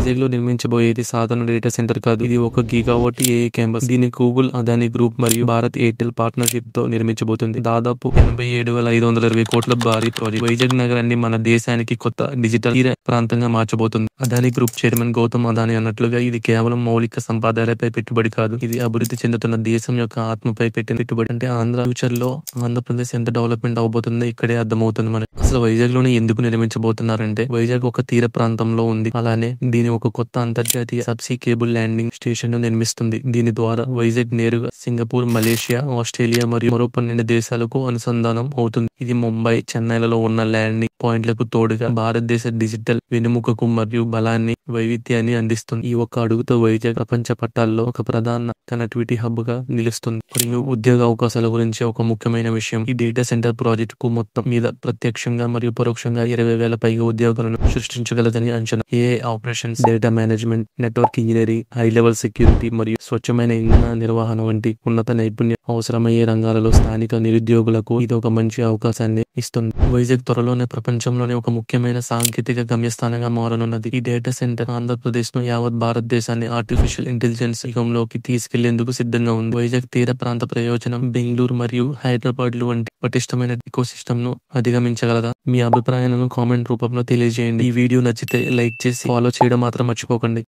వైజాగ్ లో నిర్మించబోయేది సాధారణ data centre కాదు. ఇది ఒక గిగావాట్ ఏఐ క్యాంపస్. దీన్ని గూగుల్, అదానీ గ్రూప్ మరియు భారత్ ఎయిర్టెల్ పార్ట్నర్షిప్ తో నిర్మించబోతుంది. దాదాపు 87,520 కోట్ల భారీ ప్రాజెక్ట్. వైజాగ్ నగరాన్ని మన దేశానికి కొత్త డిజిటల్ తీర ప్రాంతంగా మార్చబోతుంది. అదానీ గ్రూప్ చైర్మన్ గౌతమ్ అదానీ అన్నట్లుగా ఇది కేవలం మౌలిక సంపదాలపై పెట్టుబడి కాదు. ఇది అభివృద్ధి చెందుతున్న దేశం యొక్క ఆత్మపై పెట్టిన పెట్టుబడి. అంటే ఫ్యూచర్ లో ఆంధ్రప్రదేశ్ ఎంత డెవలప్మెంట్ అవబోతుందో ఇక్కడే అర్థమవుతుంది మనకి. అసలు వైజాగ్ లోనే ఎందుకు నిర్మించబోతున్నారంటే వైజాగ్ ఒక తీర ప్రాంతంలో ఉంది. అలానే దీని ఒక కొత్త అంతర్జాతీయ సబ్సీ కేబుల్ ల్యాండింగ్ స్టేషన్ ను నిర్మిస్తుంది. దీని ద్వారా వైజాగ్ నేరుగా సింగపూర్, మలేషియా, ఆస్ట్రేలియా మరియు మరో 12 దేశాలకు అనుసంధానం అవుతుంది. ఇది ముంబై, చెన్నైలలో ఉన్న ల్యాండింగ్ పాయింట్లకు తోడుగా భారతదేశ డిజిటల్ వెన్నెముకకు మరియు బలాన్ని, వైవిధ్యాన్ని అందిస్తుంది. ఈ ఒక్క అడుగుతో వైజాగ్ ప్రపంచ పట్టాల్లో ఒక ప్రధాన కనెక్టివిటీ హబ్ గా నిలుస్తుంది. మరియు ఉద్యోగ అవకాశాల గురించి ఒక ముఖ్యమైన విషయం, ఈ డేటా సెంటర్ ప్రాజెక్ట్ కు మొత్తం మీద ప్రత్యక్షంగా మరియు పరోక్షంగా 20,000 పైగా ఉద్యోగాలను సృష్టించగలదని అంచనా. AI operations, data management, network engineering, high level security మరియు స్వచ్ఛమైన ఇంధన నిర్వహణ వంటి ఉన్నత నైపుణ్యం అవసరమయ్యే రంగాలలో స్థానిక నిరుద్యోగులకు ఇది ఒక మంచి అవకాశాన్ని ఇస్తుంది. వైజాగ్ త్వరలోనే ప్రపంచంలోనే ఒక ముఖ్యమైన సాంకేతిక గమ్యస్థానంగా మారనున్నది. ఈ డేటా సెంటర్ ఆంధ్రప్రదేశ్ ను, యావత్ భారతదేశాన్ని ఆర్టిఫిషియల్ ఇంటెలిజెన్స్ యుగంలోకి తీసుకెళ్లేందుకు సిద్ధంగా ఉంది. వైజాగ్ తీర ప్రాంత ప్రయోజనం బెంగళూరు మరియు హైదరాబాద్ వంటి పటిష్టమైన ఎకోసిస్టమ్ ను అధిగమించగలదా? మీ అభిప్రాయాలను కామెంట్ రూపంలో తెలియజేయండి. ఈ వీడియో నచ్చితే లైక్ చేసి ఫాలో చేయడం మాత్రం మర్చిపోకండి.